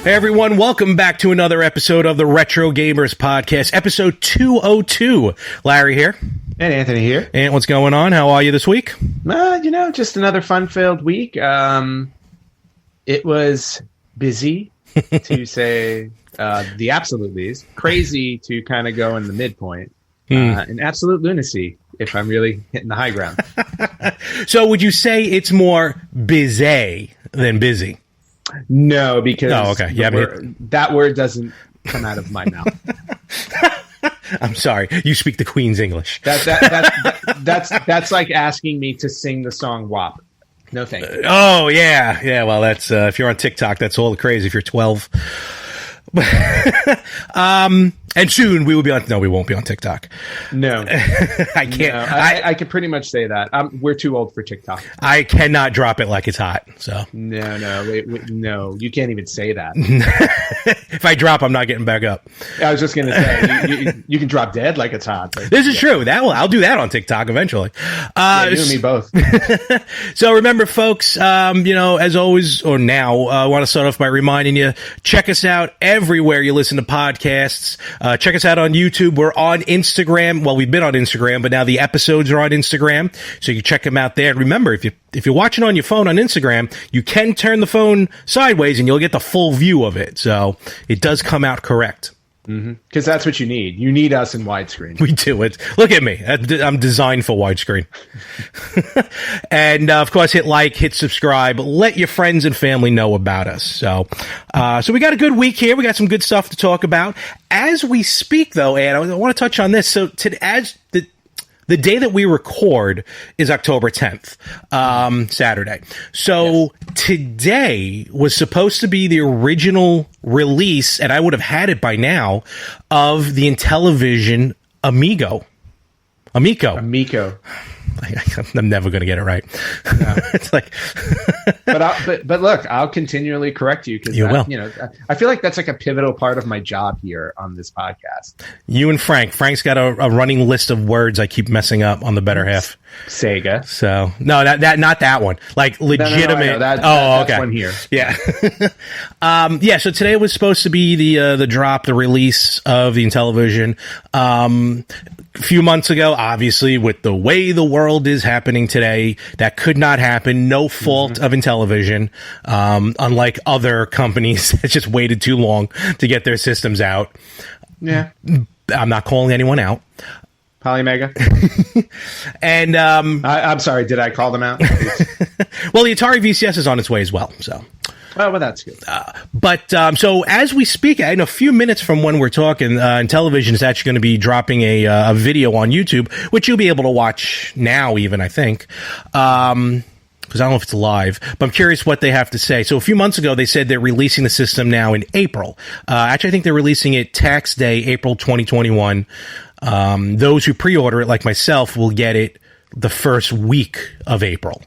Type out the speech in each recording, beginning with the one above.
Hey everyone, welcome back to another episode of the Retro Gamers Podcast, episode 202. Larry here. And Anthony here. And what's going on? How are you this week? Just another fun-filled week. It was busy, to say the absolute least. Crazy to kind of go in the midpoint. And absolute lunacy, if I'm really hitting the high ground. So would you say it's more busy than busy? No, because that word doesn't come out of my mouth. I'm sorry. You speak the Queen's English. That's like asking me to sing the song WAP. No thank you. Oh, yeah. Yeah, well, that's if you're on TikTok, that's all the craze if you're 12. And soon we will be on. No, we won't be on TikTok. No, I can't. No, I can pretty much say that. We're too old for TikTok. I cannot drop it like it's hot. So no, no, you can't even say that. If I drop, I'm not getting back up. I was just gonna say you can drop dead like it's hot. But, this is true. I'll do that on TikTok eventually. You and me both. So remember, folks. As always, or now, I want to start off by reminding you: check us out everywhere you listen to podcasts. Check us out on YouTube. We're on Instagram. Well, we've been on Instagram, but now the episodes are on Instagram, so you can check them out there. And remember, if you're watching on your phone on Instagram, you can turn the phone sideways, and you'll get the full view of it. So it does come out correct. Because that's what you need. You need us in widescreen. We do it. Look at me. I'm designed for widescreen. And, of course, hit like, hit subscribe. Let your friends and family know about us. So we got a good week here. We got some good stuff to talk about. As we speak, though, Ann, I want to touch on this. So the day that we record is October 10th, Saturday. So Today was supposed to be the original release, and I would have had it by now, of the Intellivision Amico. I'm never going to get it right. No. It's like, but look, I'll continually correct you because I feel like that's like a pivotal part of my job here on this podcast. You and Frank's got a running list of words I keep messing up on the better half. Sega. So no, that not that one. Like legitimate. No, that's okay. One here. Yeah. So today was supposed to be the release of the Intellivision. A few months ago, obviously, with the way the world is happening today, that could not happen. No fault of Intellivision, unlike other companies that just waited too long to get their systems out. Yeah. I'm not calling anyone out. Polymega. And I'm sorry, did I call them out? Well, the Atari VCS is on its way as well, so... Oh, well, that's good. So as we speak, in a few minutes from when we're talking, Intellivision is actually going to be dropping a video on YouTube, which you'll be able to watch now even, I think. Because I don't know if it's live, but I'm curious what they have to say. So a few months ago, they said they're releasing the system now in April. Actually, I think they're releasing it tax day, April 2021. Those who pre-order it, like myself, will get it the first week of April.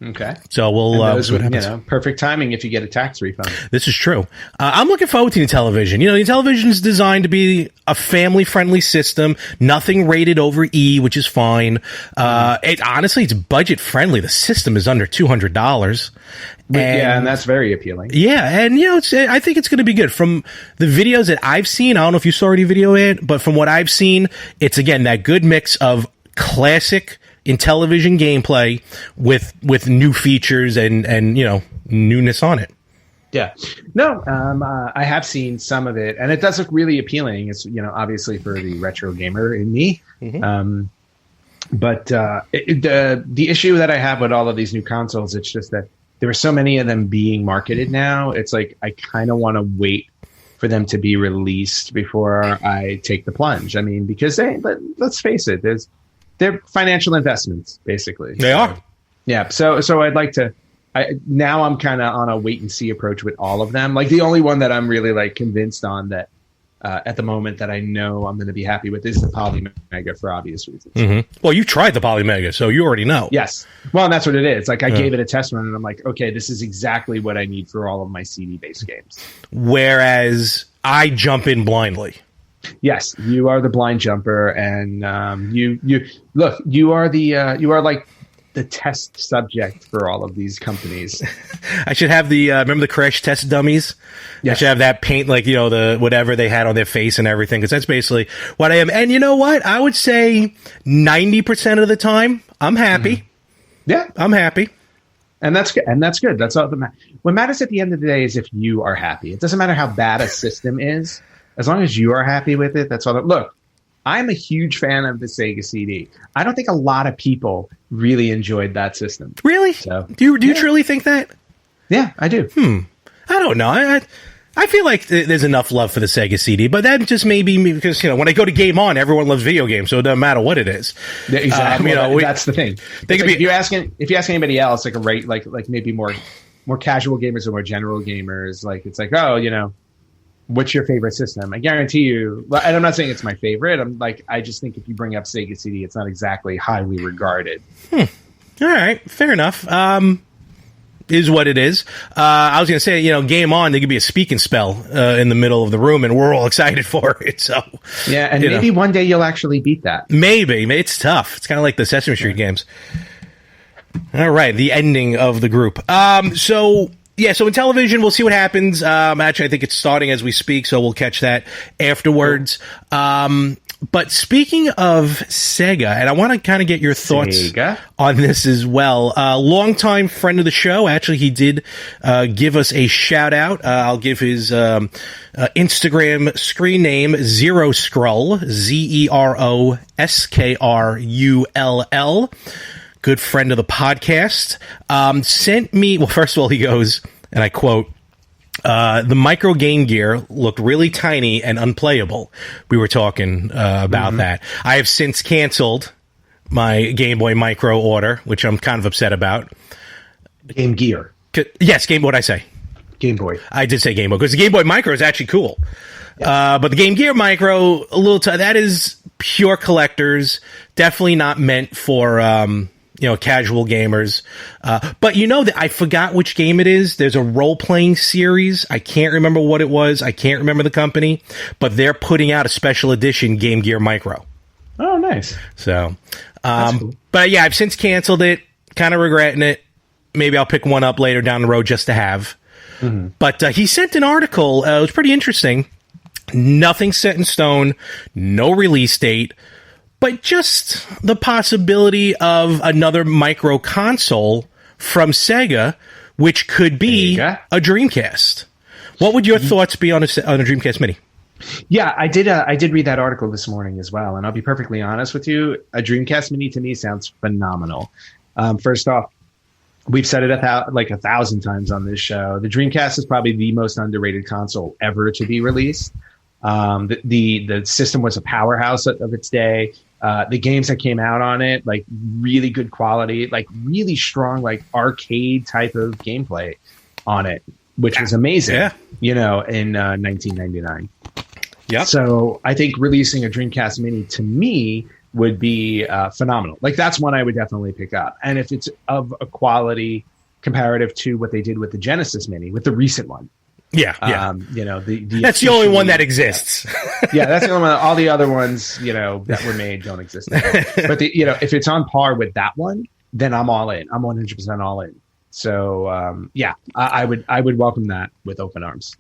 Okay. So we'll see what happens. Perfect timing if you get a tax refund. This is true. I'm looking forward to the Intellivision. The Intellivision is designed to be a family-friendly system, nothing rated over E, which is fine. Honestly, it's budget-friendly. The system is under $200. And that's very appealing. Yeah, and I think it's going to be good. From the videos that I've seen, I don't know if you saw any video yet, but from what I've seen, it's again that good mix of classic Intellivision gameplay with new features and newness on it. Yeah. No, I have seen some of it, and it does look really appealing. It's obviously for the retro gamer in me. But the issue that I have with all of these new consoles, it's just that there are so many of them being marketed now. It's like I kind of want to wait for them to be released before I take the plunge. I mean, because let's face it, they're financial investments, basically. They are. Yeah. So I'd like to. Now I'm kind of on a wait and see approach with all of them. Like the only one that I'm really convinced on that at the moment that I know I'm going to be happy with is the Polymega for obvious reasons. Well, you tried the Polymega, so you already know. Yes. Well, and that's what it is. Like I gave it a test run, and I'm like, okay, this is exactly what I need for all of my CD-based games. Whereas I jump in blindly. Yes, you are the blind jumper, and you look. You are like the test subject for all of these companies. I should have the remember the crash test dummies? Yes. I should have that paint, like, you know, the whatever they had on their face and everything, because that's basically what I am. And you know what? I would say 90% of the time, I'm happy. Mm-hmm. Yeah. I'm happy. And that's good. And that's good. That's all that matters. What matters at the end of the day is if you are happy. It doesn't matter how bad a system is. As long as you are happy with it, that's all that. Look, I'm a huge fan of the Sega CD. I don't think a lot of people really enjoyed that system. Really? So, do you truly think that? Yeah, I do. I don't know. I feel like there's enough love for the Sega CD, but that just may be me because, you know, when I go to Game On, everyone loves video games, so it doesn't matter what it is. Yeah, exactly. That's the thing. Like if you ask anybody else, like maybe more casual gamers or more general gamers, like it's like, oh, you know, what's your favorite system? I guarantee you, and I'm not saying it's my favorite. I just think if you bring up Sega CD, it's not exactly highly regarded. All right, fair enough. Is what it is. I was going to say, you know, Game On, there could be a speak and spell in the middle of the room, and we're all excited for it. So yeah, and maybe one day you'll actually beat that. Maybe it's tough. It's kind of like the Sesame Street games. All right, the ending of the group. So in television, we'll see what happens. Actually, I think it's starting as we speak, so we'll catch that afterwards. But speaking of Sega, and I want to kind of get your thoughts on this as well. Longtime friend of the show. Actually, he did give us a shout out. I'll give his Instagram screen name, Zero Skrull, ZeroSkrull. Good friend of the podcast. Sent me, well, first of all, he goes, and I quote, the micro Game Gear looked really tiny and unplayable. We were talking about that. I have since canceled my Game Boy Micro order, which I'm kind of upset about. Game Gear. Yes, Game. What did I say? Game Boy. I did say Game Boy because the Game Boy Micro is actually cool. Yeah. But the Game Gear Micro, that is pure collectors. Definitely not meant for casual gamers. But you know that I forgot which game it is. There's a role-playing series. I can't remember what it was. I can't remember the company, but they're putting out a special edition Game Gear Micro. Oh, nice. So, cool. But yeah, I've since canceled it. Kind of regretting it. Maybe I'll pick one up later down the road just to have. Mm-hmm. But he sent an article. It was pretty interesting. Nothing set in stone. No release date. But just the possibility of another micro console from Sega, which could be a Dreamcast. What would your thoughts be on a Dreamcast Mini? Yeah, I did read that article this morning as well, and I'll be perfectly honest with you. A Dreamcast Mini to me sounds phenomenal. First off, we've said it 1,000 times on this show. The Dreamcast is probably the most underrated console ever to be released. The system was a powerhouse of its day. The games that came out on it, like really good quality, like really strong, like arcade type of gameplay on it, which was amazing, in 1999. Yeah. So I think releasing a Dreamcast Mini to me would be phenomenal. Like that's one I would definitely pick up. And if it's of a quality comparative to what they did with the Genesis Mini, with the recent one. Yeah. That's the only one that exists. Yeah, that's the only one. All the other ones, that were made don't exist anymore. But if it's on par with that one, then I'm all in. I'm 100% all in. So I would welcome that with open arms.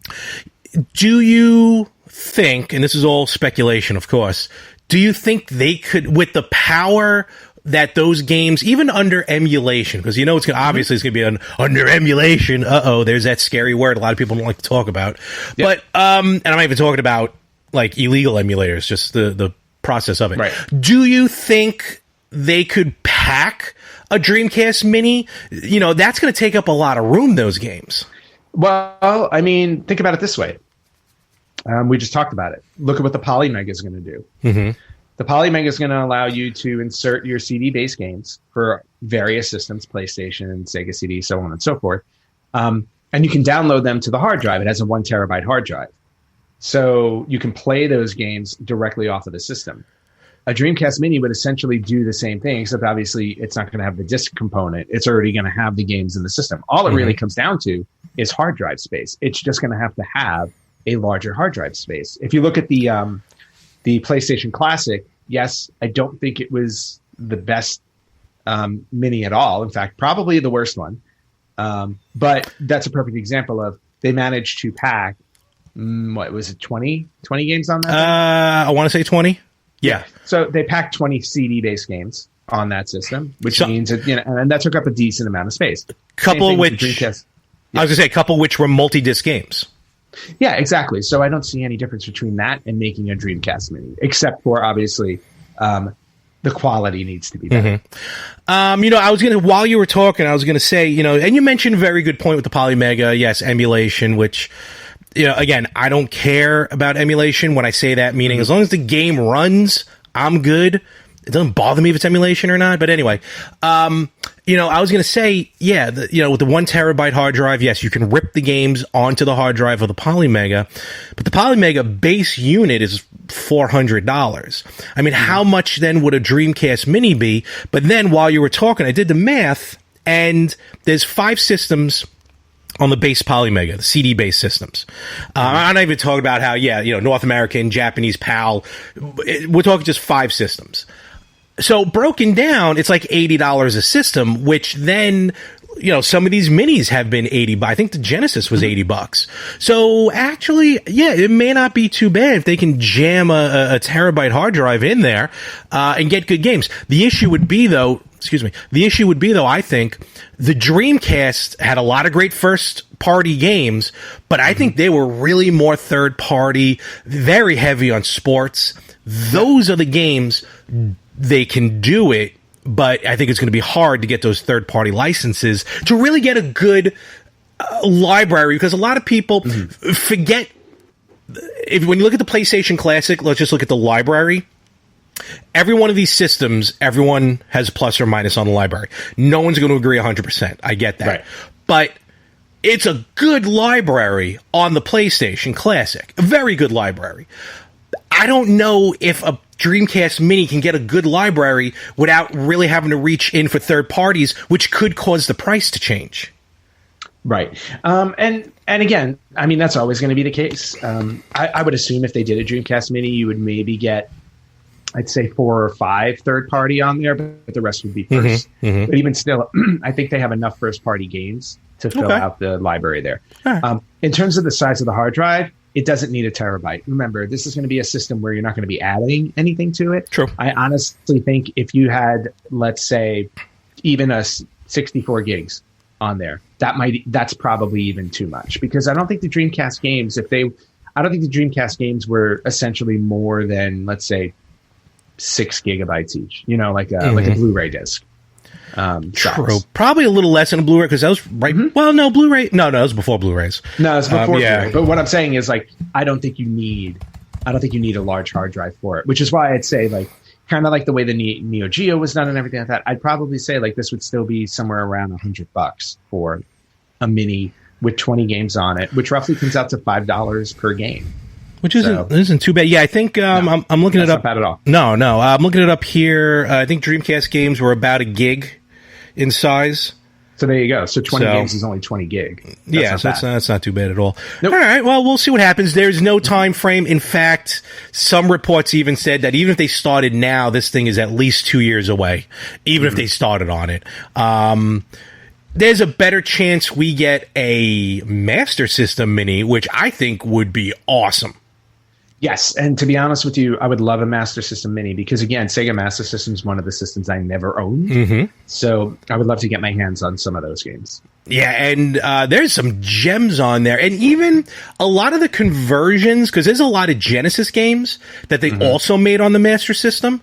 Do you think, and this is all speculation, of course, do you think they could, with the power that those games, even under emulation, because it's obviously it's going to be under emulation. There's that scary word a lot of people don't like to talk about. Yep. But and I'm not even talking about like illegal emulators, just the process of it. Right. Do you think they could pack a Dreamcast Mini? That's going to take up a lot of room, those games. Well, I mean, think about it this way. We just talked about it. Look at what the Polymega is going to do. Mm-hmm. The Polymega is going to allow you to insert your CD-based games for various systems, PlayStation, and Sega CD, so on and so forth. And you can download them to the hard drive. It has a 1 terabyte hard drive. So you can play those games directly off of the system. A Dreamcast Mini would essentially do the same thing, except obviously it's not going to have the disc component. It's already going to have the games in the system. All it really comes down to is hard drive space. It's just going to have a larger hard drive space. If you look at the PlayStation Classic, yes, I don't think it was the best Mini at all. In fact, probably the worst one. But that's a perfect example of they managed to pack, what was it, 20 games on that? I want to say 20. Yeah. So they packed 20 CD-based games on that system, which means that, and that took up a decent amount of space. Couple which, I was going to say, a couple which were multi-disc games. Yeah, exactly. So I don't see any difference between that and making a Dreamcast Mini, except for obviously the quality needs to be better. I was going to, while you were talking, I was going to say, and you mentioned a very good point with the Polymega. Yes, emulation, which, again, I don't care about emulation when I say that, meaning as long as the game runs, I'm good. It doesn't bother me if it's emulation or not. But anyway, I was going to say, yeah, with the 1 terabyte hard drive, yes, you can rip the games onto the hard drive of the Polymega, but the Polymega base unit is $400. I mean, how much then would a Dreamcast Mini be? But then while you were talking, I did the math, and there's 5 systems on the base Polymega, the CD-based systems. I'm not even talking about how, North American, Japanese, PAL. We're talking just 5 systems. So broken down, it's like $80 a system, which then, some of these minis have been $80. I think the Genesis was $80. So actually, yeah, it may not be too bad if they can jam a terabyte hard drive in there and get good games. The issue would be though, I think the Dreamcast had a lot of great first-party games, but I think they were really more third-party, very heavy on sports. Those are the games they can do it, but I think it's going to be hard to get those third-party licenses to really get a good library, because a lot of people forget. When you look at the PlayStation Classic, let's just look at the library. Every one of these systems, everyone has plus or minus on the library. No one's going to agree 100%. I get that. Right. But it's a good library on the PlayStation Classic. A very good library. I don't know if a Dreamcast Mini can get a good library without really having to reach in for third parties, which could cause the price to change. Right. And again, I mean, that's always going to be the case. I would assume if they did a Dreamcast Mini, you would maybe get, I'd say 4 or 5 third party on there, but the rest would be first. But even still, I think they have enough first party games to fill out the library there. Right. In terms of the size of the hard drive, it doesn't need a terabyte. Remember, this is going to be a system where you're not going to be adding anything to it. True. I honestly think if you had, let's say, even a 64 gigs on there, that's probably even too much, because I don't think the Dreamcast games, were essentially more than, let's say, 6 gigabytes each. Like a Blu-ray disc. True. Probably a little less than a Blu-ray, because that was right. Well, no, Blu-ray. No, it was before Blu-rays. No, it was before Blu-ray. But what I'm saying is, like, I don't think you need a large hard drive for it, which is why I'd say, like, kind of like the way the Neo Geo was done and everything like that. I'd probably say, like, this would still be somewhere around $100 for a mini with 20 games on it, which roughly comes out to $5 per game. Which isn't too bad. Yeah, I think I'm looking it up. Not bad at all. No, I'm looking it up here. I think Dreamcast games were about a gig in size. So there you go. So 20 games is only 20 gig. That's not too bad at all. Nope. All right, well, we'll see what happens. There's no time frame. In fact, some reports even said that even if they started now, this thing is at least 2 years away, even if they started on it. There's a better chance we get a Master System Mini, which I think would be awesome. Yes, and to be honest with you, I would love a Master System Mini because, again, Sega Master System is one of the systems I never owned. So I would love to get my hands on some of those games. Yeah, and there's some gems on there. And even a lot of the conversions, because there's a lot of Genesis games that they also made on the Master System.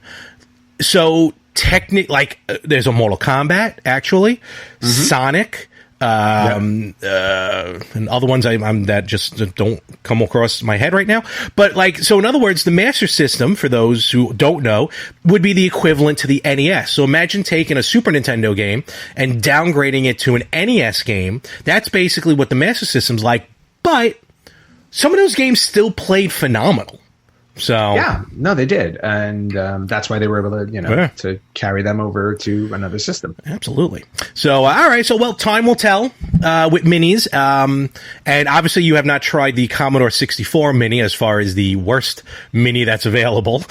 So there's a Mortal Kombat, actually, Sonic, and other ones that just don't come across my head right now. But so in other words, the Master System, for those who don't know, would be the equivalent to the NES. So imagine taking a Super Nintendo game and downgrading it to an NES game. That's basically what the Master System's like. But some of those games still played phenomenal. So yeah, no, they did, and that's why they were able to, to carry them over to another system. Absolutely. So, all right. So, well, time will tell with minis. And obviously, you have not tried the Commodore 64 mini as far as the worst mini that's available.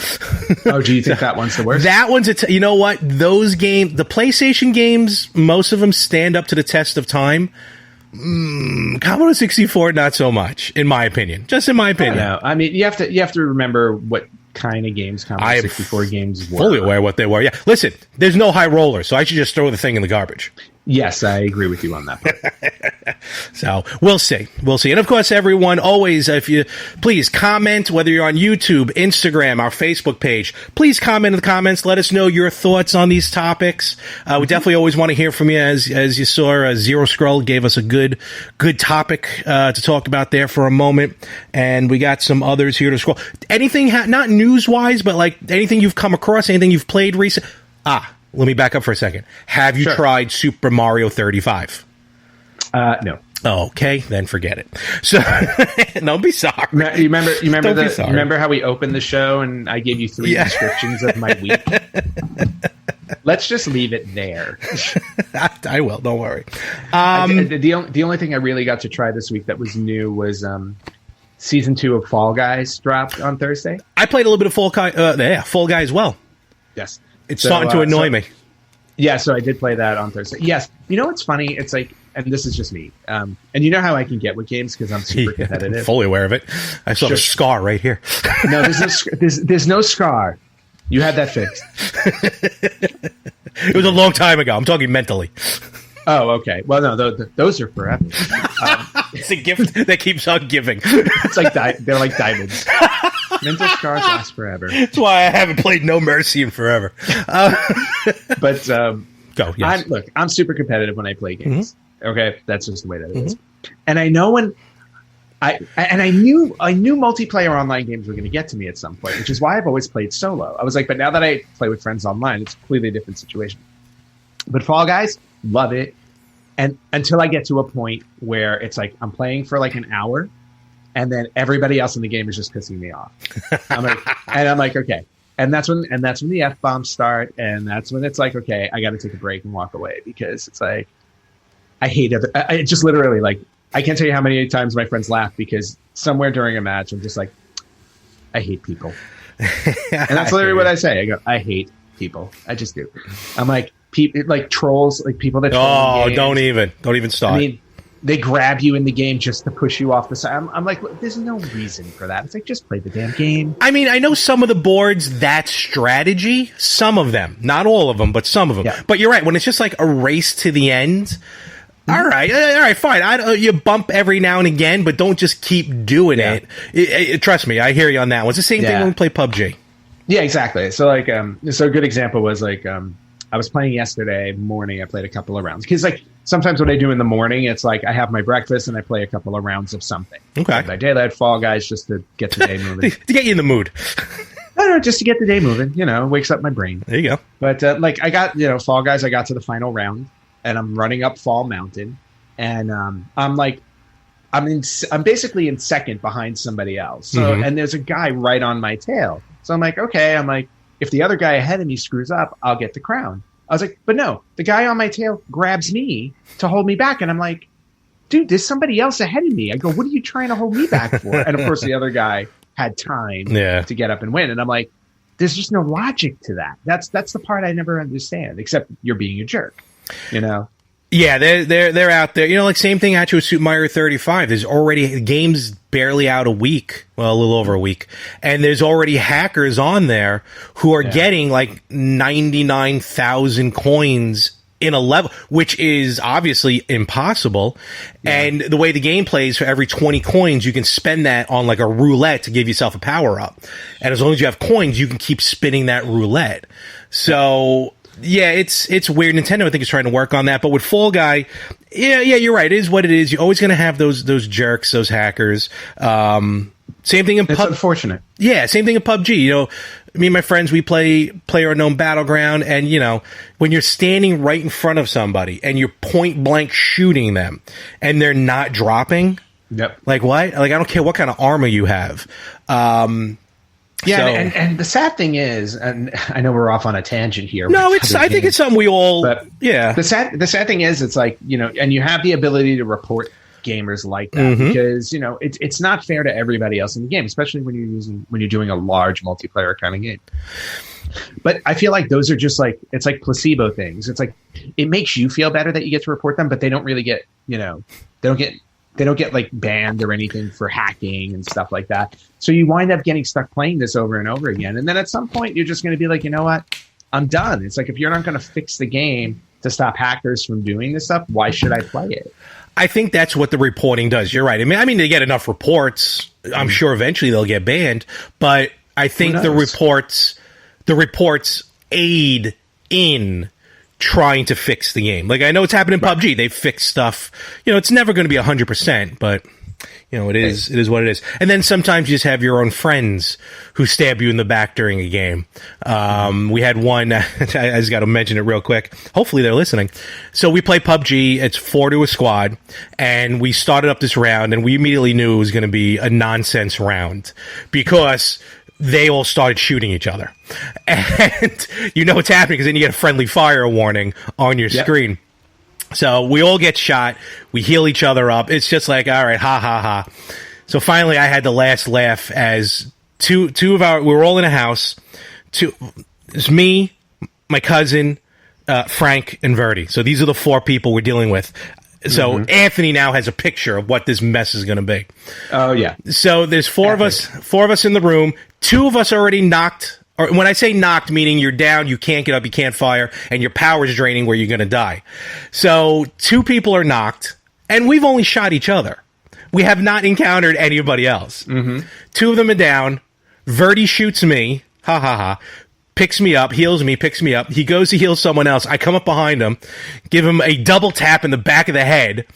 Oh, do you think that one's the worst? That one's you know what? Those games, the PlayStation games, most of them stand up to the test of time. Commodore 64, not so much, in my opinion. Just in my opinion. I mean, you have to remember what kind of games Commodore 64 games were. Fully aware what they were. Yeah, listen, there's no high roller, so I should just throw the thing in the garbage. Yes, I agree with you on that part. So we'll see. And of course, everyone, always, if you please comment, whether you're on YouTube, Instagram, our Facebook page, please comment in the comments. Let us know your thoughts on these topics. We definitely always want to hear from you. As you saw, Zero Scroll gave us a good topic to talk about there for a moment, and we got some others here to scroll. Anything, not news wise, but like anything you've come across, anything you've played recent. Let me back up for a second. Have you tried Super Mario 35? No. Okay, then forget it. So, don't be sorry. You remember how we opened the show and I gave you 3 descriptions of my week? Let's just leave it there. I will. Don't worry. The only thing I really got to try this week that was new was season 2 of Fall Guys dropped on Thursday. I played a little bit of Fall Guy as well. Yes. It's starting to annoy me. Yeah, so I did play that on Thursday. Yes. You know what's funny? It's like, and this is just me, and you know how I can get with games because I'm super competitive. Fully aware of it. I saw the scar right here. No, there's no scar. You had that fixed. It was a long time ago. I'm talking mentally. Oh, okay. Well, no, those are forever. It's a gift that keeps on giving. It's like they're like diamonds. Mental scars last forever. That's why I haven't played No Mercy in forever. But go. Yes. I'm super competitive when I play games. Mm-hmm. Okay, that's just the way that it is. And I know when I knew multiplayer online games were going to get to me at some point, which is why I've always played solo. I was like, but now that I play with friends online, it's a completely different situation. But Fall Guys, love it. And until I get to a point where it's like I'm playing for like an hour, and then everybody else in the game is just pissing me off. I'm like, okay. And that's when the F-bombs start, and that's when it's like, okay, I got to take a break and walk away because it's like I hate it. I just literally like I can't tell you how many times my friends laugh because somewhere during a match I'm just like, I hate people, and that's literally what I say. I go, I hate people. I just do. I'm like like trolls, like people that. Oh, don't even start. I mean, they grab you in the game just to push you off the side. I'm like, look, there's no reason for that. It's like, just play the damn game. I mean, I know some of the boards, that's strategy. Some of them. Not all of them, but some of them. Yeah. But you're right. When it's just like a race to the end, all right, fine. You bump every now and again, but don't just keep doing it. Trust me, I hear you on that one. It's the same thing when we play PUBG. Yeah, exactly. So, like, so a good example was, like, I was playing yesterday morning. I played a couple of rounds. Because, like, sometimes what I do in the morning, it's like I have my breakfast and I play a couple of rounds of something. Okay. I daylight Fall Guys just to get the day moving. To get you in the mood. No, just to get the day moving. You know, wakes up my brain. There you go. But, like, I got, Fall Guys, I got to the final round. And I'm running up Fall Mountain. And I'm basically in second behind somebody else. So, and there's a guy right on my tail. So I'm like, okay. If the other guy ahead of me screws up, I'll get the crown. I was like, but no, the guy on my tail grabs me to hold me back. And I'm like, dude, there's somebody else ahead of me. I go, what are you trying to hold me back for? And of course, the other guy had time to get up and win. And I'm like, there's just no logic to that. That's the part I never understand, except you're being a jerk, Yeah, they're out there. Like same thing actually with Super Mario 35. There's already games barely out a week, well, a little over a week, and there's already hackers on there who are getting like 99,000 coins in a level, which is obviously impossible. Yeah. And the way the game plays, for every 20 coins, you can spend that on like a roulette to give yourself a power up. And as long as you have coins, you can keep spinning that roulette. So. Yeah, it's weird. Nintendo, I think, is trying to work on that. But with Fall Guy, yeah, you're right. It is what it is. You're always going to have those jerks, those hackers. Same thing in PUBG. It's unfortunate. Yeah, same thing in PUBG. Me and my friends, we play PlayerUnknown Battleground, and when you're standing right in front of somebody and you're point blank shooting them, and they're not dropping. Yep. Like what? Like I don't care what kind of armor you have. Yeah, So, and the sad thing is, and I know we're off on a tangent here. no, I think it's something we all. But yeah. The sad thing is, it's like, and you have the ability to report gamers like that because it's not fair to everybody else in the game, especially when you're doing a large multiplayer kind of game. But I feel like those are just like, it's like placebo things. It's like it makes you feel better that you get to report them, but they don't really get they don't get like banned or anything for hacking and stuff like that. So you wind up getting stuck playing this over and over again. And then at some point you're just going to be like, you know what? I'm done. It's like, if you're not going to fix the game to stop hackers from doing this stuff, why should I play it? I think that's what the reporting does. You're right. I mean, they get enough reports. I'm sure eventually they'll get banned, but I think the reports aid in trying to fix the game. Like, I know it's happened in PUBG. They fix stuff. It's never going to be 100%, but it is what it is. And then sometimes you just have your own friends who stab you in the back during a game. We had one, I just got to mention it real quick. Hopefully they're listening. So we play PUBG. It's 4 to a squad, and we started up this round, and we immediately knew it was going to be a nonsense round because they all started shooting each other. And it's happening because then you get a friendly fire warning on your screen. So we all get shot. We heal each other up. It's just like, all right, ha, ha, ha. So finally I had the last laugh as we were all in a house. It's me, my cousin, Frank, and Verdi. So these are the 4 people we're dealing with. So Anthony now has a picture of what this mess is going to be. Oh, yeah. So there's 4 of us in the room. 2 of us already knocked. Or when I say knocked, meaning you're down, you can't get up, you can't fire, and your power's draining where you're going to die. So 2 people are knocked, and we've only shot each other. We have not encountered anybody else. 2 of them are down. Verdi shoots me. Ha, ha, ha. Picks me up, heals me, picks me up. He goes to heal someone else. I come up behind him, give him a double tap in the back of the head.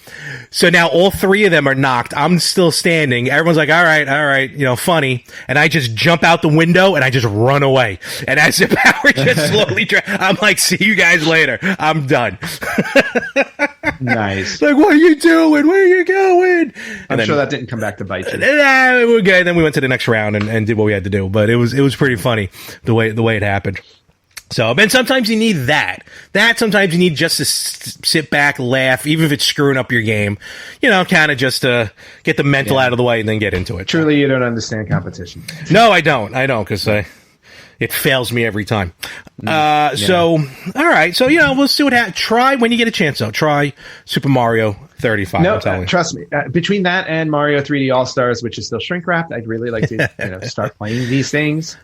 So now all 3 of them are knocked. I'm still standing. Everyone's like, all right, funny. And I just jump out the window and I just run away. And as the power just slowly I'm like, see you guys later. I'm done. Nice. Like, what are you doing? Where are you going? I'm sure that didn't come back to bite you. We're good. Then we went to the next round and did what we had to do. But it was pretty funny the way it happened. So, and sometimes you need that. Sometimes you need just to sit back, laugh, even if it's screwing up your game. Kind of just to get the mental out of the way and then get into it. Truly, you don't understand competition. No, I don't, because it fails me every time. So, all right. So, we'll see what happens. Try, when you get a chance, though, try Super Mario 35. No, trust me. Between that and Mario 3D All-Stars, which is still shrink-wrapped, I'd really like to start playing these things.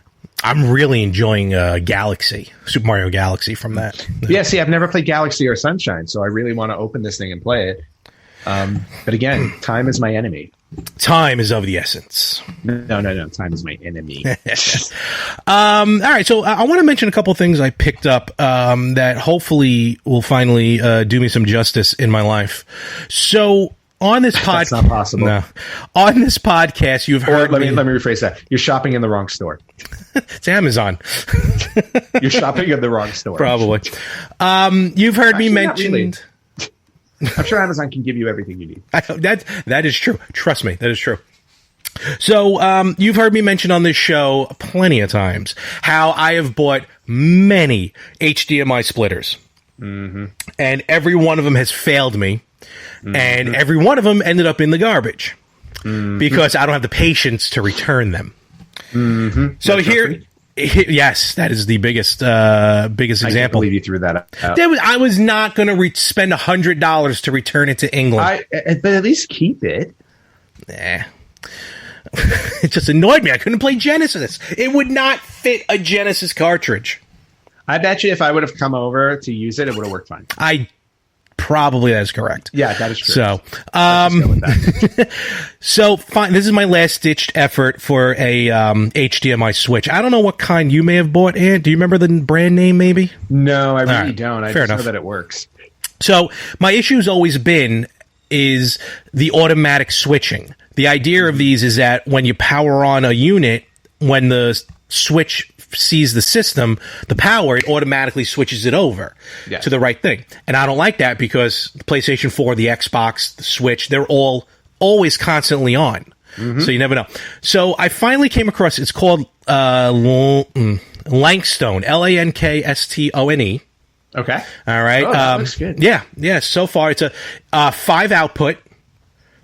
I'm really enjoying Galaxy, Super Mario Galaxy from that. Yeah, see, I've never played Galaxy or Sunshine, so I really want to open this thing and play it. But again, time is my enemy. Time is of the essence. No. Time is my enemy. All right, so I want to mention a couple things I picked up that hopefully will finally do me some justice in my life. So on this podcast, that's not possible. No. On this podcast, you've heard. Let me rephrase that. You're shopping in the wrong store. It's Amazon. You're shopping in the wrong store. Probably. You've heard me mention. Really. I'm sure Amazon can give you everything you need. That is true. Trust me, that is true. So you've heard me mention on this show plenty of times how I have bought many HDMI splitters, and every one of them has failed me. And every one of them ended up in the garbage because I don't have the patience to return them. So yes, that is the biggest example. I can't believe you threw that out. I was not going to spend $100 to return it to England. But at least keep it. Nah. It just annoyed me. I couldn't play Genesis. It would not fit a Genesis cartridge. I bet you if I would have come over to use it, it would have worked fine. Probably that is correct. Yeah, that is true. So, fine. This is my last-ditched effort for a HDMI switch. I don't know what kind you may have bought, Ant. Do you remember the brand name, maybe? No, I really don't. I just know that it works. So, my issue has always been is the automatic switching. The idea of these is that when you power on a unit, when the switch sees the system, the power, it automatically switches it over to the right thing. And I don't like that because the PlayStation 4, the Xbox, the Switch, they're all always constantly on. So you never know. So I finally came across, it's called Lankstone, Lankstone. Okay. All right. Oh, that looks good. Yeah. So far, it's a 5 output,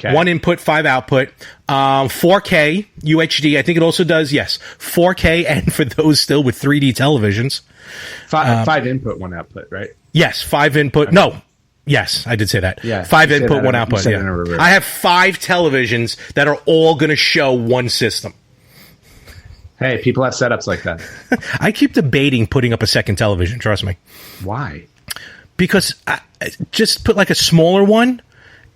1 input, 5 output, 4K UHD. I think it also does 4K, and for those still with 3D televisions, 5 input, 1 output, right? Yes, 5 input. Okay. No. Yes, I did say that. Yeah, 5 input, 1 output. Yeah. I have 5 televisions that are all going to show one system. Hey, people have setups like that. I keep debating putting up a second television, trust me. Why? Because I just put like a smaller one,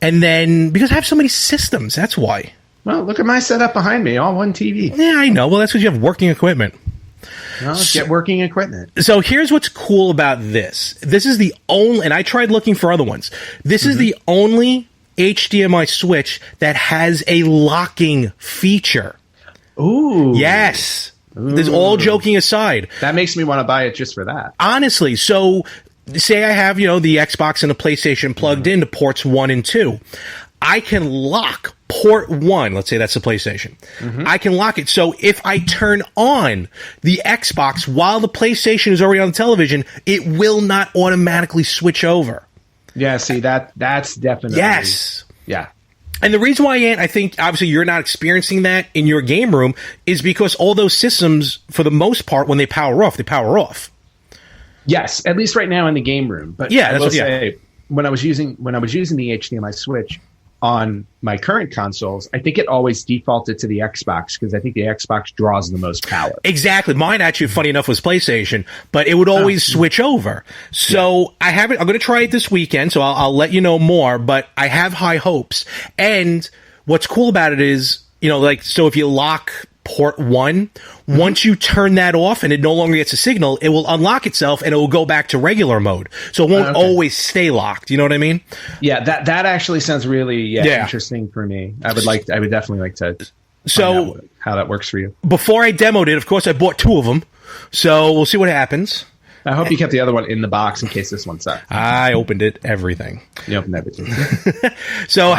and then because I have so many systems, that's why. Well, look at my setup behind me, all one TV. Yeah, I know. Well, that's because you have working equipment. Well, get working equipment. So here's what's cool about this. This is the only, and I tried looking for other ones. This is the only HDMI switch that has a locking feature. Ooh. Yes. There's all joking aside. That makes me want to buy it just for that. Honestly, so say I have, the Xbox and the PlayStation plugged into ports 1 and 2. I can lock port 1. Let's say that's the PlayStation. I can lock it. So if I turn on the Xbox while the PlayStation is already on the television, it will not automatically switch over. Yeah, see, that's definitely... Yes. Yeah. And the reason why, I think, obviously, you're not experiencing that in your game room is because all those systems, for the most part, when they power off, they power off. Yes, at least right now in the game room. But yeah, I will say, when I was using the HDMI switch on my current consoles, I think it always defaulted to the Xbox because I think the Xbox draws the most power. Exactly. Mine actually, funny enough, was PlayStation, but it would always switch over. So I haven't. I'm going to try it this weekend, so I'll let you know more. But I have high hopes. And what's cool about it is, so if you lock port 1, once you turn that off and it no longer gets a signal, it will unlock itself and it will go back to regular mode. So it won't always stay locked. You know what I mean? Yeah, that actually sounds really interesting for me. I would definitely like to find out how that works for you. Before I demoed it, of course, I bought 2 of them. So we'll see what happens. I hope you kept the other one in the box in case this one sucked. I opened it, everything. You opened everything. So,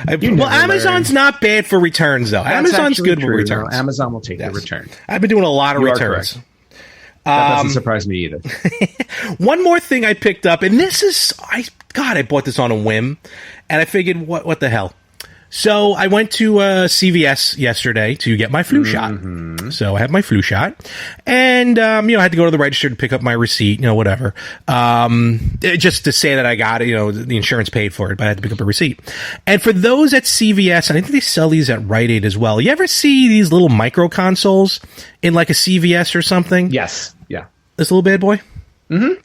Amazon's not bad for returns, though. That's Amazon's good for returns. No, Amazon will take the return. I've been doing a lot of returns. That doesn't surprise me either. One more thing I picked up, and this is, I bought this on a whim, and I figured, what the hell? So I went to CVS yesterday to get my flu shot. So I have my flu shot, and I had to go to the register to pick up my receipt, whatever. Just to say that I got it, the insurance paid for it, but I had to pick up a receipt. And for those at CVS, and I think they sell these at Rite Aid as well. You ever see these little micro consoles in like a CVS or something? Yes. Yeah. This little bad boy. You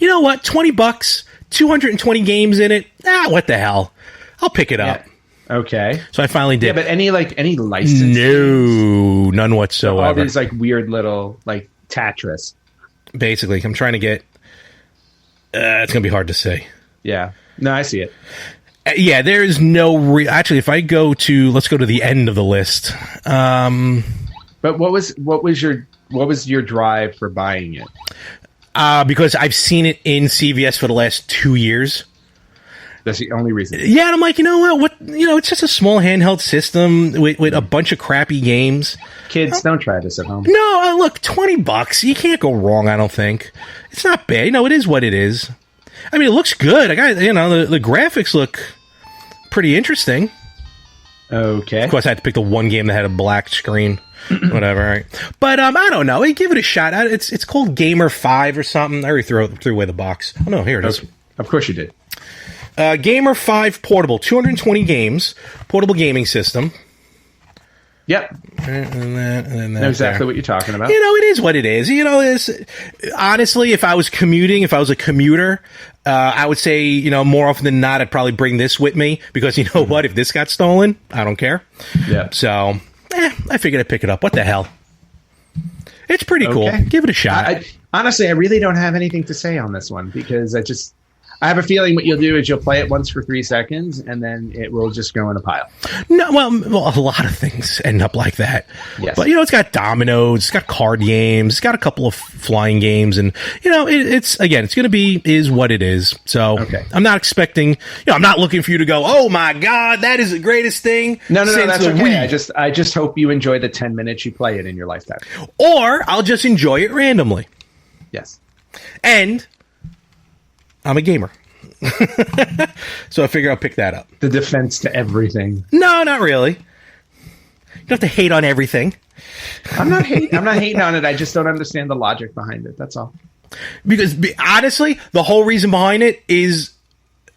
know what? $20, 220 games in it. What the hell? I'll pick it up. Okay. So I finally did. Yeah, but any license? No, none whatsoever. All these weird little Tetris. Basically, I'm trying to get. It's gonna be hard to say. Yeah. No, I see it. Yeah, there is no. Actually, if I go to, let's go to the end of the list. But what was your drive for buying it? Because I've seen it in CVS for the last 2 years. That's the only reason. Yeah, and I'm like, you know what? It's just a small handheld system with a bunch of crappy games. Kids, don't try this at home. No, look, $20. You can't go wrong, I don't think. It's not bad. It is what it is. I mean, it looks good. I got, the graphics look pretty interesting. Okay. Of course, I had to pick the one game that had a black screen. Whatever, right? But I don't know. Give it a shot. It's called Gamer 5 or something. I already threw away the box. Oh, no, here it is. Of course you did. Gamer 5 Portable, 220 games, portable gaming system. Yep. And then know exactly what you're talking about. It is what it is. Honestly, if I was a commuter, I would say, more often than not, I'd probably bring this with me because what? If this got stolen, I don't care. Yeah. So, I figured I'd pick it up. What the hell? It's pretty cool. Give it a shot. Honestly, I really don't have anything to say on this one because I have a feeling what you'll do is you'll play it once for 3 seconds, and then it will just go in a pile. No, well, a lot of things end up like that. Yes. But, it's got dominoes, it's got card games, it's got a couple of flying games, and, it's going to be is what it is. So okay. I'm not expecting, I'm not looking for you to go, oh my God, that is the greatest thing. No, that's okay. Wii. I just hope you enjoy the 10 minutes you play it in your lifetime. Or I'll just enjoy it randomly. Yes. And I'm a gamer. So I figure I'll pick that up. The defense to everything. No, not really. You don't have to hate on everything. I'm not hating on it. I just don't understand the logic behind it. That's all. Because honestly, the whole reason behind it is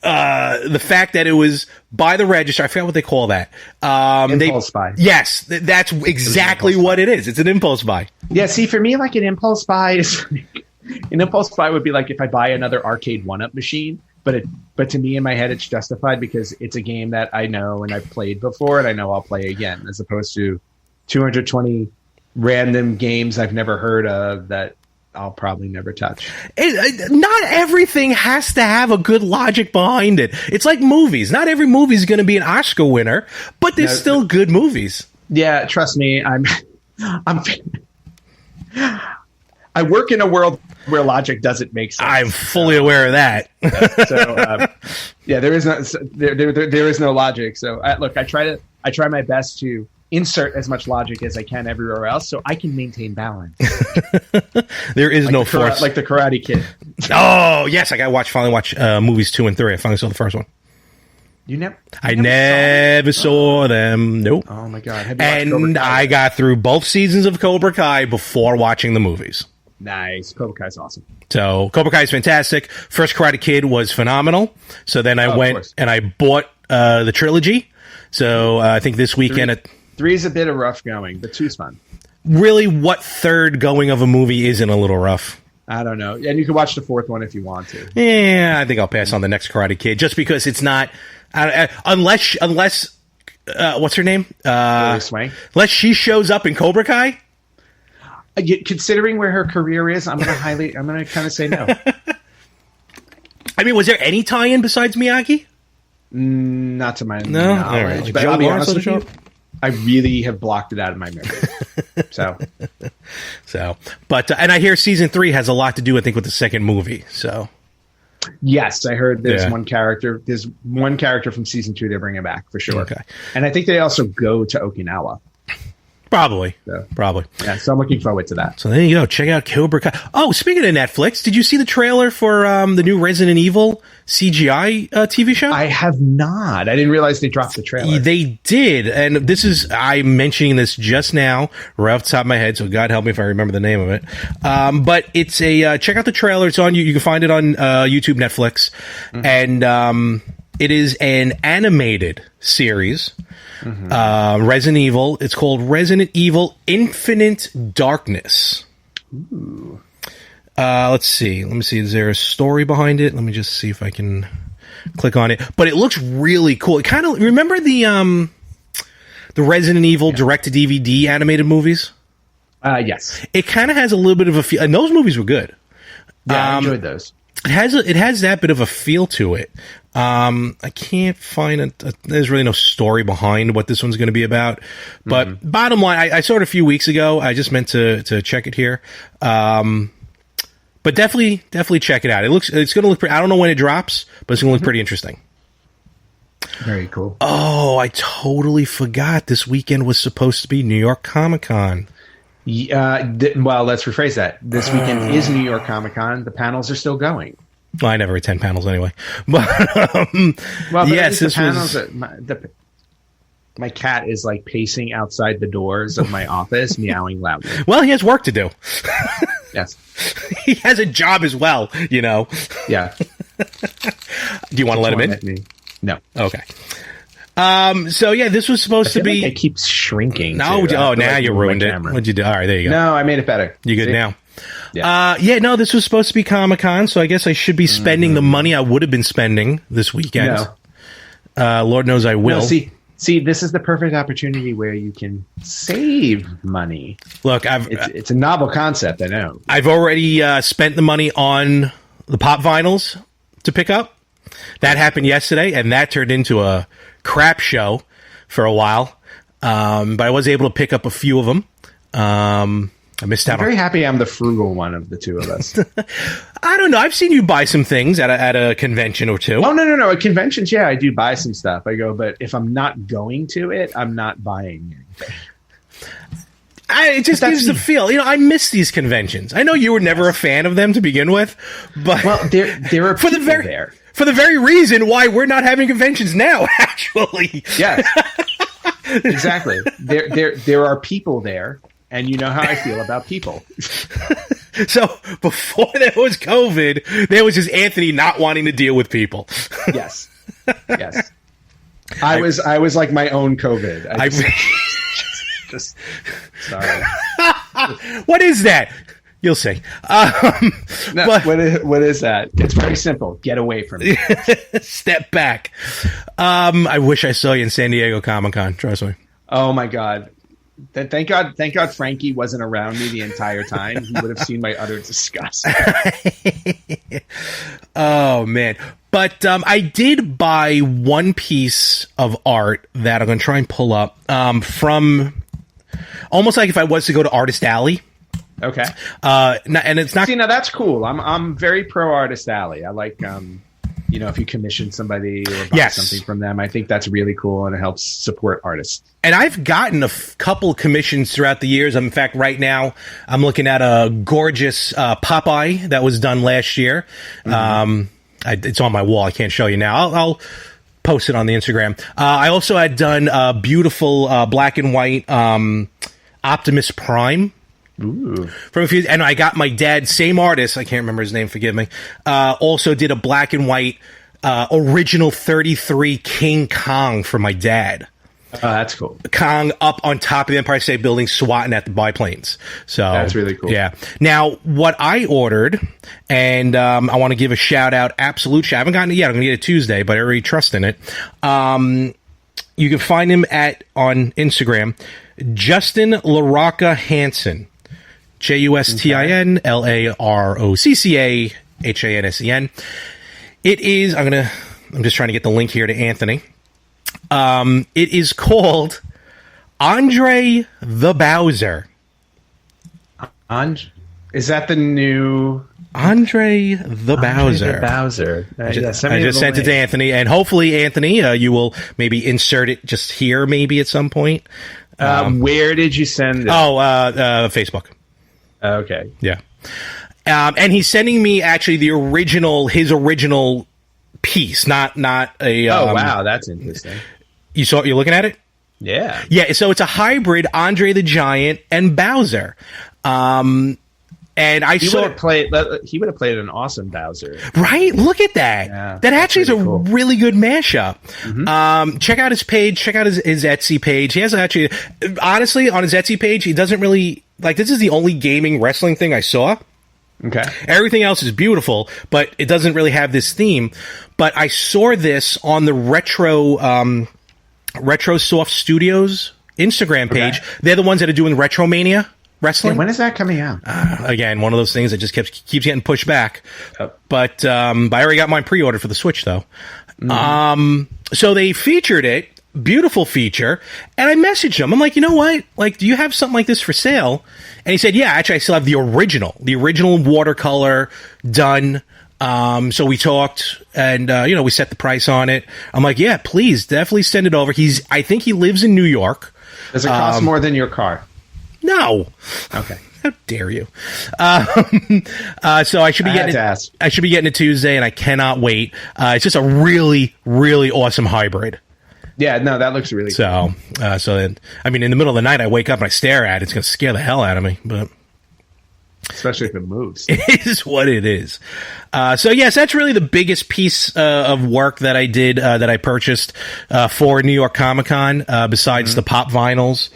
the fact that it was by the register. I forgot what they call that. Impulse buy. Yes, that's exactly what it is. It's an impulse buy. Yeah, see, for me, like an impulse buy is... An impulse buy would be like if I buy another arcade 1-up machine, but to me in my head it's justified because it's a game that I know and I've played before and I know I'll play again, as opposed to 220 random games I've never heard of that I'll probably never touch. Not everything has to have a good logic behind it. It's like movies. Not every movie is going to be an Oscar winner, but there's still good movies. Yeah, trust me, I work in a world where logic doesn't make sense. I'm fully aware of that. There is no logic. So look, I try my best to insert as much logic as I can everywhere else, so I can maintain balance. There is no force, like the Karate Kid. Oh yes, I finally watch movies 2 and 3. I finally saw the first one. I never saw them. Nope. Oh my God! And I got through both seasons of Cobra Kai before watching the movies. Nice. Cobra Kai's awesome. So Cobra Kai is fantastic. First Karate Kid was phenomenal. So then I went and I bought the trilogy. So I think this weekend... 3 is a bit of rough going, but 2's fun. Really, what third going of a movie isn't a little rough? I don't know. And you can watch the 4th one if you want to. Yeah, I think I'll pass on the next Karate Kid just because it's not... unless what's her name? Swang. Unless she shows up in Cobra Kai... Considering where her career is, I'm going to kind of say no. I mean, was there any tie-in besides Miyagi? Not to my knowledge. Right. Like but I'll be honest with you, I really have blocked it out of my memory. But and I hear season 3 has a lot to do, I think, with the second movie. So, yes, I heard there's one character. There's one character from season 2 they're bringing back for sure. Okay, and I think they also go to Okinawa. Probably. Yeah, so I'm looking forward to that. So there you go. Check out Cobra Kai. Oh, speaking of Netflix, did you see the trailer for the new Resident Evil CGI TV show? I have not. I didn't realize they dropped the trailer. They did. And I'm mentioning this just now, right off the top of my head, so God help me if I remember the name of it. But it's check out the trailer. It's on, you can find it on YouTube, Netflix. Mm-hmm. And it is an animated series. Mm-hmm. Resident Evil. It's called Resident Evil Infinite Darkness. Ooh. Let's see. Let me see. Is there a story behind it? Let me just see if I can click on it. But it looks really cool. It kind of remember the Resident Evil direct-to-DVD animated movies. Yes. It kind of has a little bit of a feel, and those movies were good. Yeah, I enjoyed those. It has that bit of a feel to it. I can't find there's really no story behind what this one's going to be about. But bottom line, I saw it a few weeks ago. I just meant to check it here. But definitely check it out. It's going to look pretty, I don't know when it drops, but it's going to look pretty interesting. Very cool. Oh, I totally forgot this weekend was supposed to be New York Comic Con. Well, let's rephrase that. This weekend is New York Comic Con. The panels are still going. Well, I never attend panels anyway. But yes, this panels. My cat is like pacing outside the doors of my office, meowing loudly. Well, he has work to do. Yes, he has a job as well. Yeah. Do you want to let him in? No. Okay. So yeah, this was supposed to be. Like it keeps shrinking. No. Now you ruined it. What'd you do? All right, there you go. No, I made it better. You good now? Yeah. No, this was supposed to be Comic-Con, so I guess I should be spending the money I would have been spending this weekend. No. Lord knows I will. No, see, this is the perfect opportunity where you can save money. Look, it's a novel concept, I know. I've already spent the money on the pop vinyls to pick up. That happened yesterday, and that turned into a crap show for a while. But I was able to pick up a few of them. I missed out. I'm very happy I'm the frugal one of the two of us. I don't know. I've seen you buy some things at a convention or two. Oh, no. At conventions, yeah, I do buy some stuff. I go, but if I'm not going to it, I'm not buying anything. It just gives the feel. I miss these conventions. I know you were never a fan of them to begin with, but there are people there. For the very reason why we're not having conventions now, actually. Yes. Exactly. There are people there, and you know how I feel about people. So before there was COVID, there was just Anthony not wanting to deal with people. Yes. I was like my own COVID. Just sorry. What is that? You'll see. What is that? It's very simple. Get away from me. Step back. I wish I saw you in San Diego Comic-Con. Trust me. Oh my God. Thank God Frankie wasn't around me the entire time. He would have seen my utter disgust. Oh man. But I did buy one piece of art that I'm going to try and pull up from almost like if I was to go to Artist Alley. Okay. And it's not. See, now that's cool. I'm very pro Artist Alley. I like, if you commission somebody or buy something from them, I think that's really cool and it helps support artists. And I've gotten a couple commissions throughout the years. In fact, right now I'm looking at a gorgeous Popeye that was done last year. Mm-hmm. It's on my wall. I can't show you now. I'll post it on the Instagram. I also had done a beautiful black and white Optimus Prime. Ooh. From a few, and I got my dad, same artist, I can't remember his name, forgive me, also did a black and white original 33 King Kong for my dad. Oh, that's cool. Kong up on top of the Empire State Building swatting at the biplanes. So that's really cool. Yeah. Now, what I ordered, and I want to give a shout out, absolute shout. I haven't gotten it yet. I'm going to get it Tuesday, but I already trust in it. You can find him on Instagram, Justin LaRocca Hansen. Justin LaRocca Hansen. It is, I'm just trying to get the link here to Anthony. It is called Andre the Bowser. Is that the new Andre the Bowser? The Bowser. I just sent it to Anthony, and hopefully, Anthony, you will maybe insert it just here, maybe at some point. Where did you send it? Facebook. Okay. Yeah. And he's sending me actually his original piece, not a. Oh wow, that's interesting. You're looking at it? Yeah. Yeah. So it's a hybrid Andre the Giant and Bowser. And he would have played an awesome Bowser. Right? Look at that. Yeah, that actually is a cool. really good mashup. Mm-hmm. Check out his page. Check out his Etsy page. He has actually, honestly, on his Etsy page, he doesn't really, this is the only gaming wrestling thing I saw. Okay. Everything else is beautiful, but it doesn't really have this theme. But I saw this on the Retro Soft Studios Instagram page. Okay. They're the ones that are doing Retromania wrestling. Yeah, when is that coming out? Again, one of those things that just keeps getting pushed back. Oh. But I already got mine pre-ordered for the Switch, though. Mm-hmm. So they featured it. Beautiful feature. And I messaged him. I'm like, you know what? Do you have something like this for sale? And he said, yeah, actually, I still have the original watercolor done. So we talked and, we set the price on it. I'm like, yeah, please definitely send it over. I think he lives in New York. Does it cost more than your car? No. Okay. How dare you? So I should be getting it Tuesday, and I cannot wait. It's just a really, really awesome hybrid. Yeah, no, that looks really cool. So then, in the middle of the night, I wake up and I stare at it. It's going to scare the hell out of me, but especially if it moves. It is what it is. So yes, that's really the biggest piece of work that I did, that I purchased for New York Comic-Con, besides the pop vinyls,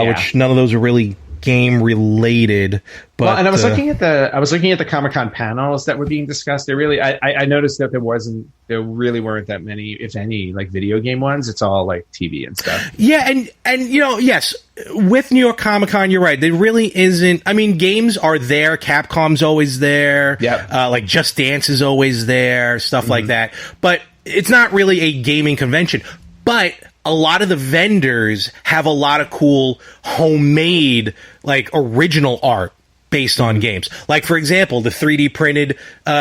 which none of those are really game related. But and I was looking at the Comic-Con panels that were being discussed. I noticed that there really weren't that many, if any, video game ones. It's all TV and stuff. Yeah, and yes, with New York Comic Con, you're right. There really isn't. I mean, games are there. Capcom's always there. Yeah. Like Just Dance is always there. Stuff like that. But it's not really a gaming convention. But a lot of the vendors have a lot of cool homemade, like original art based on games. Like, for example, the 3D printed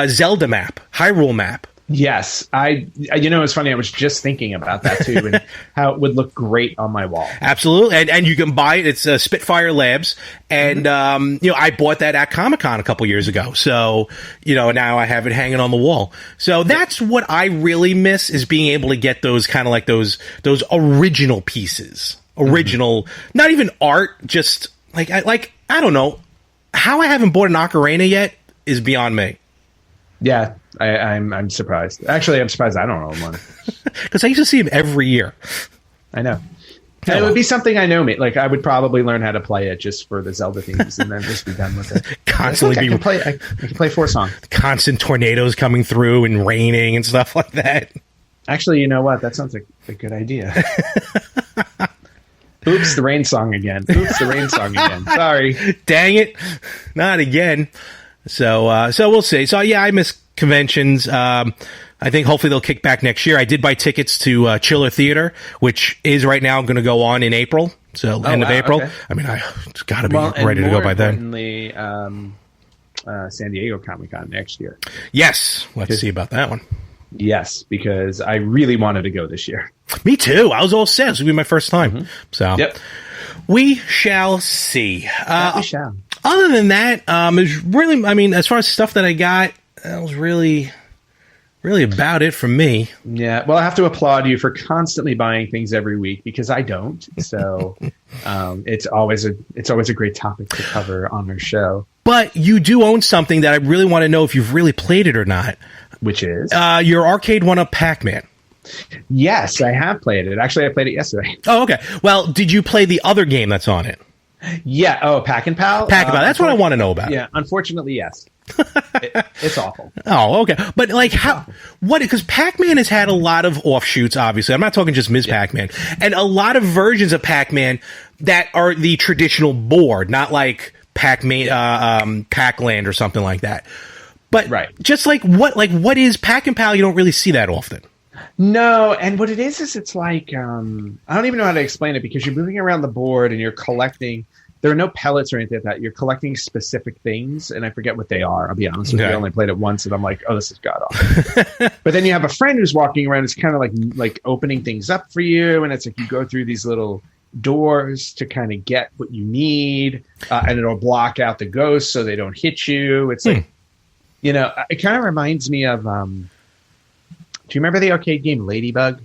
Zelda map, Hyrule map. Yes, it's funny. I was just thinking about that too, and how it would look great on my wall. Absolutely, and you can buy it. It's Spitfire Labs, and I bought that at Comic-Con a couple years ago. So now I have it hanging on the wall. So that's what I really miss, is being able to get those kind of like those original pieces, not even art, just like I don't know how I haven't bought an Ocarina yet is beyond me. Yeah, I'm surprised. Actually, I'm surprised I don't own one. Because I used to see him every year. I know. And it would be something I know. Like, I would probably learn how to play it just for the Zelda themes and then just be done with it. Constantly I can play 4 songs. Constant tornadoes coming through and raining and stuff like that. Actually, you know what? That sounds like a good idea. Oops, the rain song again. Sorry. Dang it. Not again. So we'll see. So yeah, I miss conventions. I think hopefully they'll kick back next year. I did buy tickets to Chiller Theater, which is right now going to go on in April. So end of April. Okay. I mean, it's got to be ready to go by then. San Diego Comic-Con next year. Yes, let's see about that one. Yes, because I really wanted to go this year. Me too. I was all set. This will be my first time. So yep. We shall see. We shall. Other than that, it's really, I mean, as far as stuff that I got, that was really about it for me. Yeah, well, I have to applaud you for constantly buying things every week, because I don't. So it's always a great topic to cover on our show. But you do own something that I really want to know if you've really played it or not. Which is? Your arcade one-up Pac-Man. Yes, I have played it. Actually, I played it yesterday. Oh, okay. Well, did you play the other game that's on it? Yeah. Oh, Pac and Pal? Pac and Pal. That's what I want to know about. Yeah. Unfortunately, yes. It's awful. Oh, okay. But like because Pac-Man has had a lot of offshoots, obviously. I'm not talking just Ms. Pac-Man. And a lot of versions of Pac-Man that are the traditional board, not like Pac-Man, Pac-Land or something like that. But just what is Pac and Pal? You don't really see that often. No, and what it is it's like, I don't even know how to explain it, because you're moving around the board and you're collecting. There are no pellets or anything like that. You're collecting specific things, and I forget what they are. I'll be honest with you. I only played it once, and I'm like, oh, this is god-awful. But then you have a friend who's walking around. It's kind of like opening things up for you, and it's like you go through these little doors to kind of get what you need, and it'll block out the ghosts so they don't hit you. It's like, it kind of reminds me of... do you remember the arcade game Ladybug?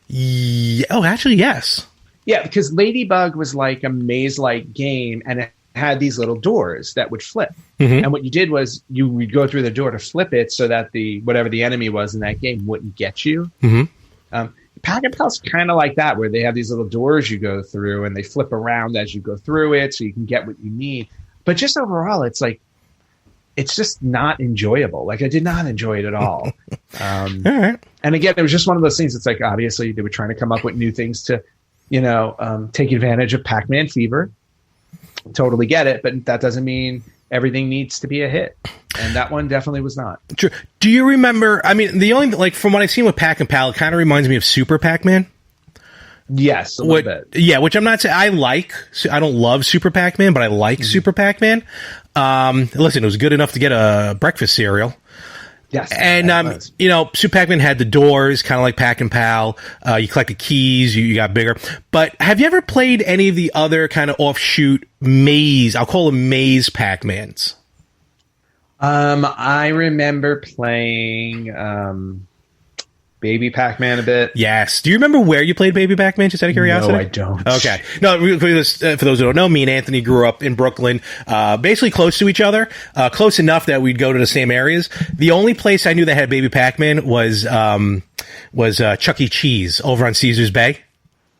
Yeah. Oh, actually, yes. Yeah, because Ladybug was like a maze-like game, and it had these little doors that would flip. Mm-hmm. And what you did was you would go through the door to flip it so that whatever the enemy was in that game wouldn't get you. Mm-hmm. Pac and Pal's kind of like that, where they have these little doors you go through, and they flip around as you go through it, so you can get what you need. But just overall, it's like, it's just not enjoyable. Like, I did not enjoy it at all. All right. And again, it was just one of those things. It's like, obviously they were trying to come up with new things to, take advantage of Pac-Man fever. Totally get it. But that doesn't mean everything needs to be a hit. And that one definitely was not. True. Do you remember, I mean, the only, from what I've seen with Pac and Pal, it kind of reminds me of Super Pac-Man. Yes, a little bit. Yeah, which I'm not saying I like. I don't love Super Pac-Man, but I like Super Pac-Man. Listen, it was good enough to get a breakfast cereal. Yes. And, Super Pac-Man had the doors, kind of like Pac and Pal. You collected keys, you got bigger. But have you ever played any of the other kind of offshoot maze? I'll call them maze Pac-Mans. I remember playing Baby Pac-Man a bit. Yes. Do you remember where you played Baby Pac-Man, just out of curiosity? No, I don't. Okay. No, for those who don't know, me and Anthony grew up in Brooklyn, basically close to each other, close enough that we'd go to the same areas. The only place I knew that had Baby Pac-Man was Chuck E. Cheese over on Caesars Bay.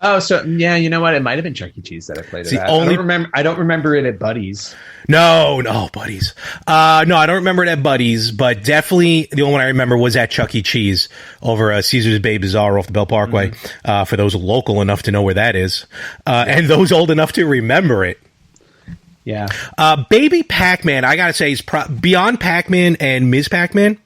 Oh, so yeah, you know what? It might have been Chuck E. Cheese that I played it at. I don't remember it at Buddy's. No, Buddy's. No, I don't remember it at Buddy's, but definitely the only one I remember was at Chuck E. Cheese over Caesar's Bay Bazaar off the Bell Parkway. For those local enough to know where that is, and those old enough to remember it. Yeah. Baby Pac-Man, I gotta say, is beyond Pac-Man and Ms. Pac-Man.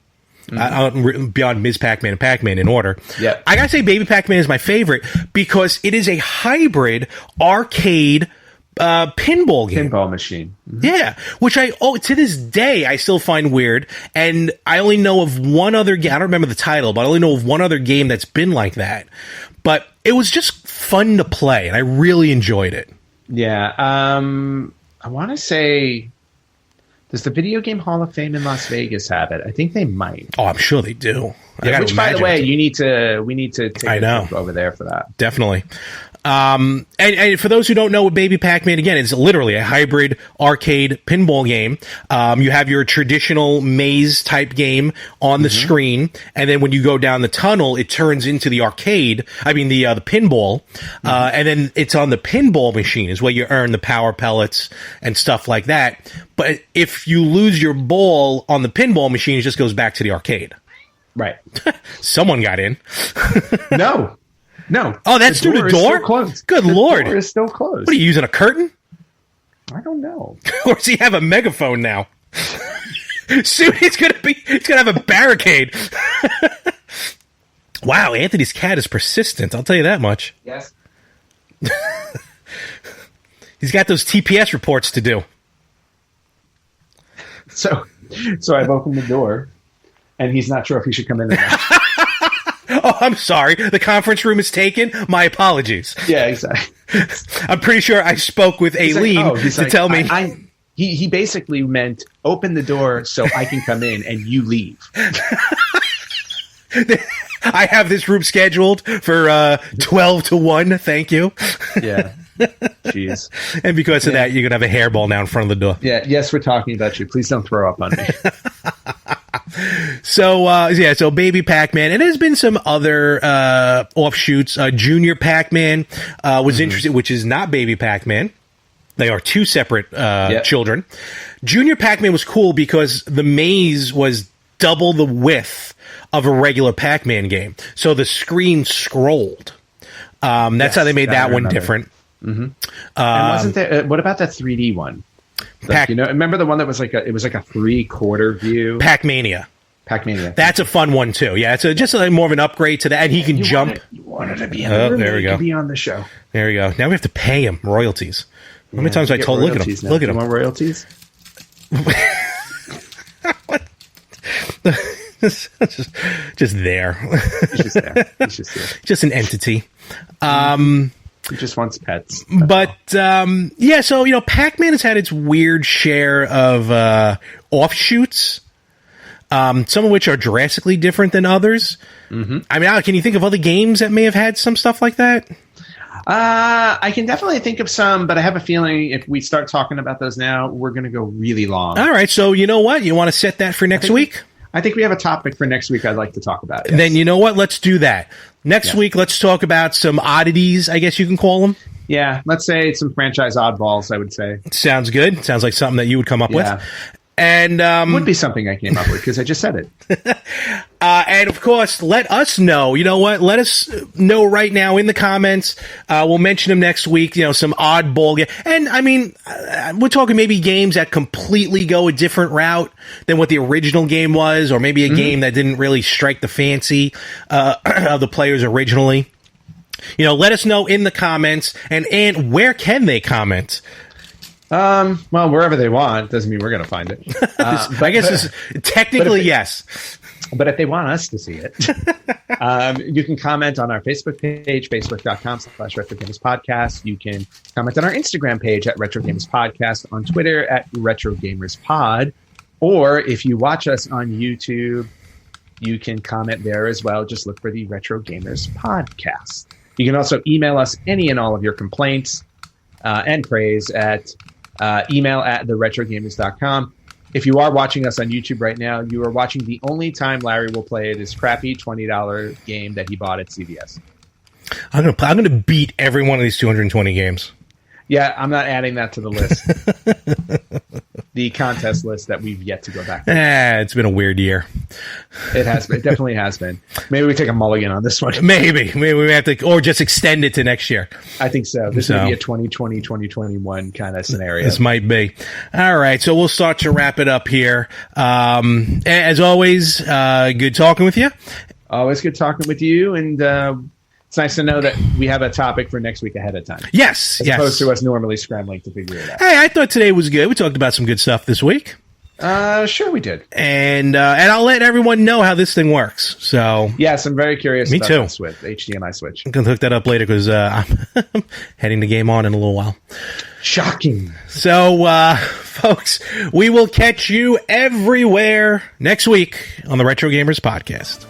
Beyond Ms. Pac-Man and Pac-Man in order. Yeah. I gotta say Baby Pac-Man is my favorite because it is a hybrid arcade pinball game. Pinball machine. Mm-hmm. Yeah. Which to this day, I still find weird. And I only know of one other game. I don't remember the title, but I only know of one other game that's been like that. But it was just fun to play, and I really enjoyed it. Yeah. I want to say... Does the Video Game Hall of Fame in Las Vegas have it? I think they might. Oh, I'm sure they do. Yeah, which, by the way, we need to take a trip over there for that. Definitely. And for those who don't know what Baby Pac-Man, again, it's literally a hybrid arcade pinball game. You have your traditional maze type game on the screen, and then when you go down the tunnel, it turns into the arcade. I mean, the pinball, and then it's on the pinball machine is where you earn the power pellets and stuff like that. But if you lose your ball on the pinball machine, it just goes back to the arcade. Right. Someone got in. No. Oh, that's through the door? Good Lord. The door is still closed. What are you using, a curtain? I don't know. Or does he have a megaphone now? Soon he's gonna have a barricade. Wow, Anthony's cat is persistent, I'll tell you that much. Yes. He's got those TPS reports to do. So I've opened the door, and he's not sure if he should come in or not. Oh, I'm sorry. The conference room is taken. My apologies. Yeah, exactly. I'm pretty sure I spoke with Aileen to tell me. He basically meant open the door so I can come in and you leave. I have this room scheduled for 12 to 1. Thank you. Yeah. Jeez. And because of that, you're going to have a hairball now in front of the door. Yeah. Yes, we're talking about you. Please don't throw up on me. So Baby Pac-Man, and there's been some other offshoots. Junior Pac-Man was interesting, which is not Baby Pac-Man. They are two separate children. Junior Pac-Man was cool because the maze was double the width of a regular Pac-Man game, so the screen scrolled. That's how they made that one different. Mm-hmm. And wasn't there? What about that 3D one? Remember the one that was like a 3/4 view? Pac-Mania. Pac-Mania. That's a fun one too. Yeah, it's just more of an upgrade to that, and he can jump. You wanted to be in the room. There we go. Be on the show. There we go. Now we have to pay him royalties. How many times I told? Look at him. Look at him. You want royalties? just there. He's just there. He's just there. Just an entity. He just wants pets. But so Pac-Man has had its weird share of offshoots. Some of which are drastically different than others. Mm-hmm. I mean, can you think of other games that may have had some stuff like that? I can definitely think of some, but I have a feeling if we start talking about those now, we're going to go really long. All right, so you know what? You want to set that for next week? I think we have a topic for next week I'd like to talk about. Yes. Then you know what? Let's do that. Next week, let's talk about some oddities, I guess you can call them. Yeah, let's say some franchise oddballs, I would say. Sounds good. Sounds like something that you would come up with. And would be something I came up with because I just said it. And of course, let us know. You know what? Let us know right now in the comments. We'll mention them next week. Some oddball game. And I mean, we're talking maybe games that completely go a different route than what the original game was, or maybe a game that didn't really strike the fancy of the players originally. Let us know in the comments. And where can they comment? Well, wherever they want doesn't mean we're going to find it. I guess technically yes. But if they want us to see it, you can comment on our Facebook page, facebook.com/RetroGamersPodcast. You can comment on our Instagram page at RetroGamersPodcast, on Twitter at RetroGamersPod, or if you watch us on YouTube, you can comment there as well. Just look for the Retro Gamers Podcast. You can also email us any and all of your complaints and praise at email at theretrogamers.com. If you are watching us on YouTube right now, you are watching the only time Larry will play this crappy $20 game that he bought at CVS. I'm gonna beat every one of these 220 games. Yeah, I'm not adding that to the list. The contest list that we've yet to go back to. It's been a weird year. It has been. It definitely has been. Maybe we take a mulligan on this one. Maybe we have to, or just extend it to next year. I think so. This would be a 2020, 2021 kind of scenario. This might be. All right, so we'll start to wrap it up here. As always, good talking with you. Always good talking with you, and it's nice to know that we have a topic for next week ahead of time. Yes, as opposed to us normally scrambling to figure it out. Hey, I thought today was good. We talked about some good stuff this week. Sure we did. And I'll let everyone know how this thing works. So yes, I'm very curious about too. that switch, HDMI switch. I'm going to hook that up later because I'm heading the game on in a little while. Shocking. So, folks, we will catch you everywhere next week on the Retro Gamers Podcast.